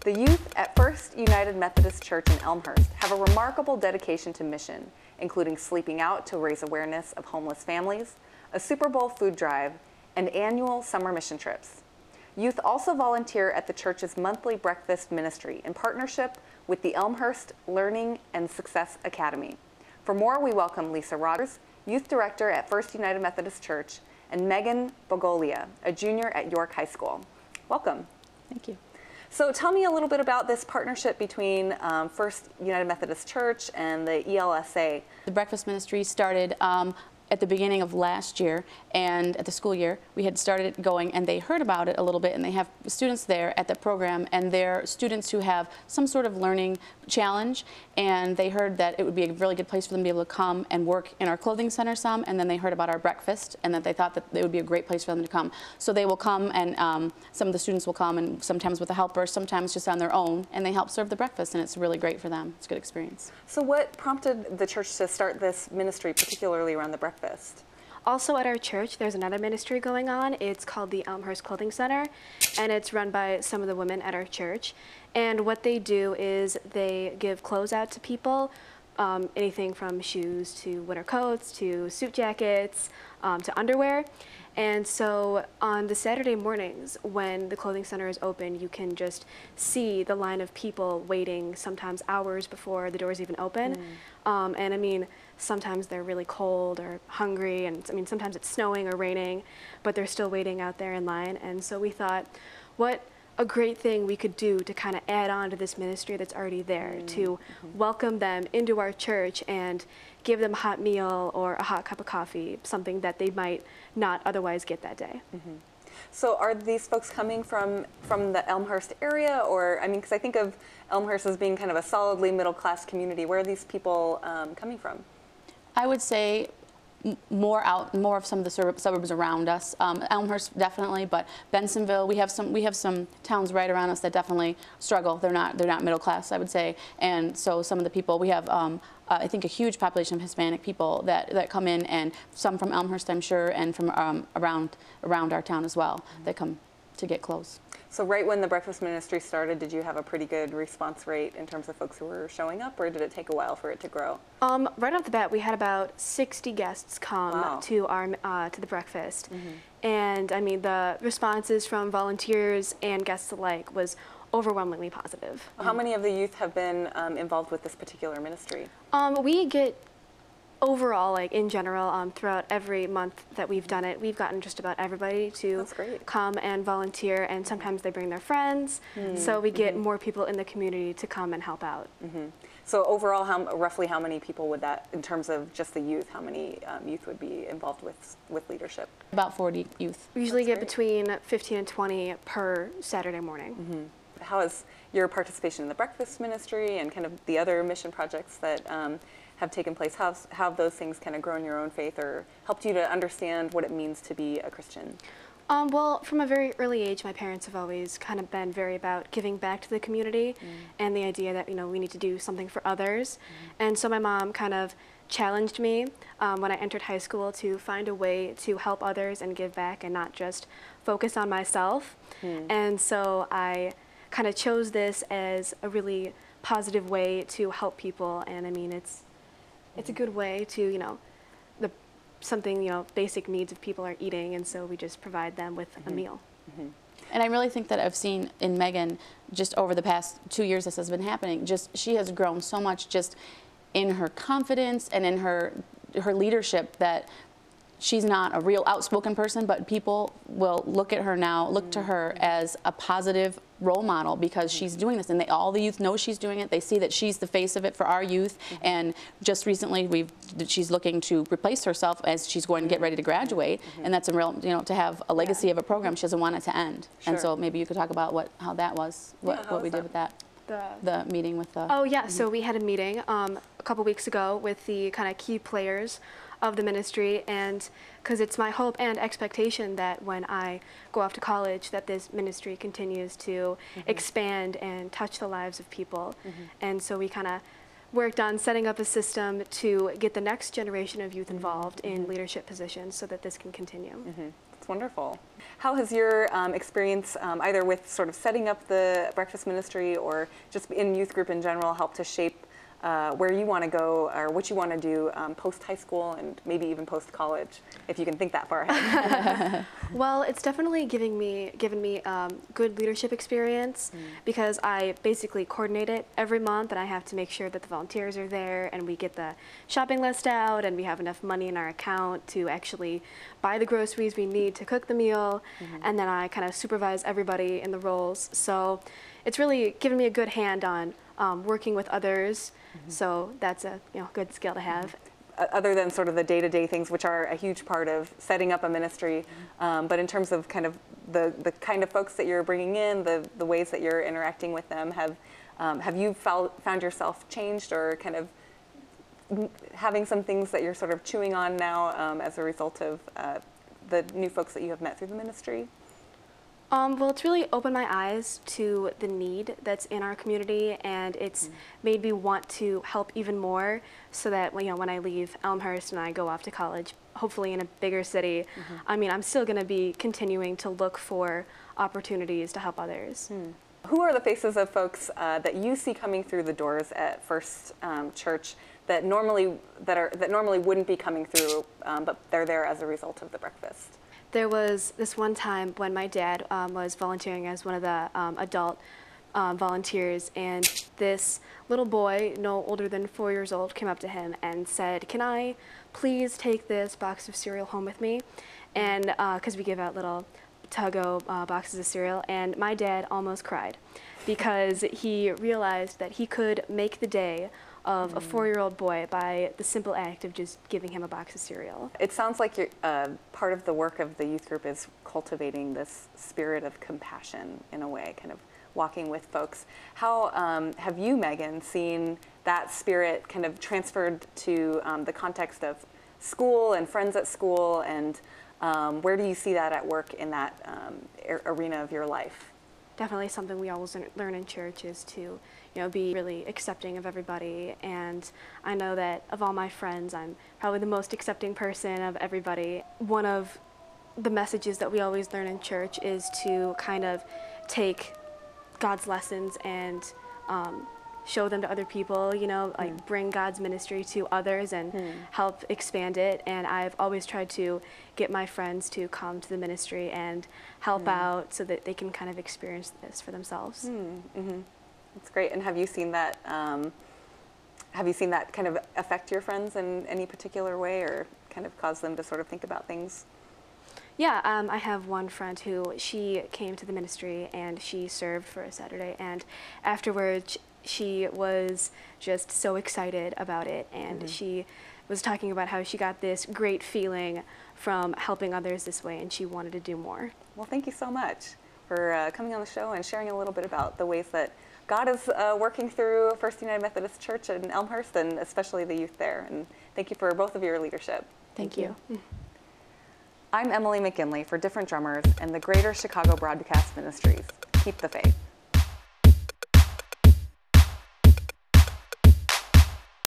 The youth at First United Methodist Church in Elmhurst have a remarkable dedication to mission, including sleeping out to raise awareness of homeless families, a Super Bowl food drive, and annual summer mission trips. Youth also volunteer at the church's monthly breakfast ministry in partnership with the Elmhurst Learning and Success Academy. For more, we welcome Lisa Rogers, Youth Director at First United Methodist Church, and Megan Bogolia, a junior at York High School. Welcome. Thank you. So tell me a little bit about this partnership between First United Methodist Church and the ELSA. The breakfast ministry started at the beginning of last year, and at the school year we had started it going, and they heard about it a little bit, and they have students there at the program, and they're students who have some sort of learning challenge, and they heard that it would be a really good place for them to be able to come and work in our clothing center some, and then they heard about our breakfast, and that they thought that it would be a great place for them to come. So they will come, and some of the students will come, and sometimes with a helper, sometimes just on their own, and they help serve the breakfast, and it's really great for them. It's a good experience. So what prompted the church to start this ministry, particularly around the breakfast? Also at our church, there's another ministry going on. It's called the Elmhurst Clothing Center, and it's run by some of the women at our church. And what they do is they give clothes out to people, anything from shoes to winter coats to suit jackets to underwear. And so on the Saturday mornings when the clothing center is open, you can just see the line of people waiting, sometimes hours before the doors even open. And I mean, sometimes they're really cold or hungry, and I mean, sometimes it's snowing or raining, but they're still waiting out there in line. And so we thought, what a great thing we could do to kind of add on to this ministry that's already there, to welcome them into our church and give them a hot meal or a hot cup of coffee, something that they might not otherwise get that day. So are these folks coming from the Elmhurst area, or, I mean, because I think of Elmhurst as being kind of a solidly middle-class community. Where are these people coming from? I would say more of some of the suburbs around us. Elmhurst definitely, but Bensonville, we have some towns right around us that definitely struggle. They're not middle class, I would say. And so some of the people we have, I think, a huge population of Hispanic people that come in, and some from Elmhurst, I'm sure, and from around our town as well, that come to get clothes. So right when the breakfast ministry started, did you have a pretty good response rate in terms of folks who were showing up, or did it take a while for it to grow? Right off the bat, we had about 60 guests come to our to the breakfast, and I mean, the responses from volunteers and guests alike was overwhelmingly positive. How many of the youth have been involved with this particular ministry? We get, overall, like in general, throughout every month that we've done it, we've gotten just about everybody to come and volunteer, and sometimes they bring their friends, so we get more people in the community to come and help out. So overall, roughly how many people would that, in terms of just the youth, how many youth would be involved with leadership? About 40 youth. We usually get between 15 and 20 per Saturday morning. How has your participation in the breakfast ministry and kind of the other mission projects that have taken place, how have those things kind of grown your own faith or helped you to understand what it means to be a Christian? Well, from a very early age, my parents have always kind of been very about giving back to the community and the idea that, you know, we need to do something for others. And so my mom kind of challenged me when I entered high school to find a way to help others and give back and not just focus on myself. And so I kind of chose this as a really positive way to help people, and I mean, it's a good way to, you know, something, you know, basic needs of people are eating, and so we just provide them with a meal. And I really think that I've seen in Megan, just over the past 2 years this has been happening, just she has grown so much just in her confidence and in her leadership, that she's not a real outspoken person, but people will look at her now, look to her as a positive role model, because she's doing this, and all the youth know she's doing it. They see that she's the face of it for our youth, and just recently she's looking to replace herself as she's going to get ready to graduate, and that's a real, you know, to have a legacy of a program. She doesn't want it to end. And so maybe you could talk about how that was, what we did with that. The meeting with the... Oh yeah, so we had a meeting a couple weeks ago with the kind of key players of the ministry, and because it's my hope and expectation that when I go off to college that this ministry continues to expand and touch the lives of people. And so we kind of worked on setting up a system to get the next generation of youth involved in leadership positions so that this can continue. That's wonderful. How has your experience, either with sort of setting up the breakfast ministry or just in youth group in general, helped to shape where you want to go or what you want to do post-high school and maybe even post-college, if you can think that far ahead? Well, it's definitely given me good leadership experience because I basically coordinate it every month, and I have to make sure that the volunteers are there and we get the shopping list out and we have enough money in our account to actually buy the groceries we need to cook the meal, and then I kind of supervise everybody in the roles. So it's really given me a good hand on working with others. So that's a good skill to have. Other than sort of the day-to-day things, which are a huge part of setting up a ministry, but in terms of kind of the kind of folks that you're bringing in, the ways that you're interacting with them, have you found yourself changed or kind of having some things that you're sort of chewing on now as a result of the new folks that you have met through the ministry? Well, it's really opened my eyes to the need that's in our community, and it's made me want to help even more so that when I leave Elmhurst and I go off to college, hopefully in a bigger city, I mean, I'm still going to be continuing to look for opportunities to help others. Who are the faces of folks that you see coming through the doors at First Church that normally wouldn't be coming through, but they're there as a result of the breakfast? There was this one time when my dad was volunteering as one of the adult volunteers, and this little boy, no older than 4 years old, came up to him and said, "Can I please take this box of cereal home with me?" And because we give out little to-go boxes of cereal, and my dad almost cried because he realized that he could make the day of a 4-year-old boy by the simple act of just giving him a box of cereal. It sounds like part of the work of the youth group is cultivating this spirit of compassion in a way, kind of walking with folks. How have you, Megan, seen that spirit kind of transferred to the context of school and friends at school, and where do you see that at work in that arena of your life? Definitely something we always learn in church is to be really accepting of everybody, and I know that of all my friends, I'm probably the most accepting person of everybody. One of the messages that we always learn in church is to kind of take God's lessons and show them to other people, like bring God's ministry to others and help expand it. And I've always tried to get my friends to come to the ministry and help out so that they can kind of experience this for themselves. That's great. And have you seen that? Have you seen that kind of affect your friends in any particular way, or kind of cause them to sort of think about things? Yeah, I have one friend who she came to the ministry and she served for a Saturday, and afterwards she was just so excited about it, and she was talking about how she got this great feeling from helping others this way, and she wanted to do more. Well, thank you so much for coming on the show and sharing a little bit about the ways that God is working through First United Methodist Church in Elmhurst, and especially the youth there. And thank you for both of your leadership. Thank you. I'm Emily McGinley for Different Drummers and the Greater Chicago Broadcast Ministries. Keep the faith.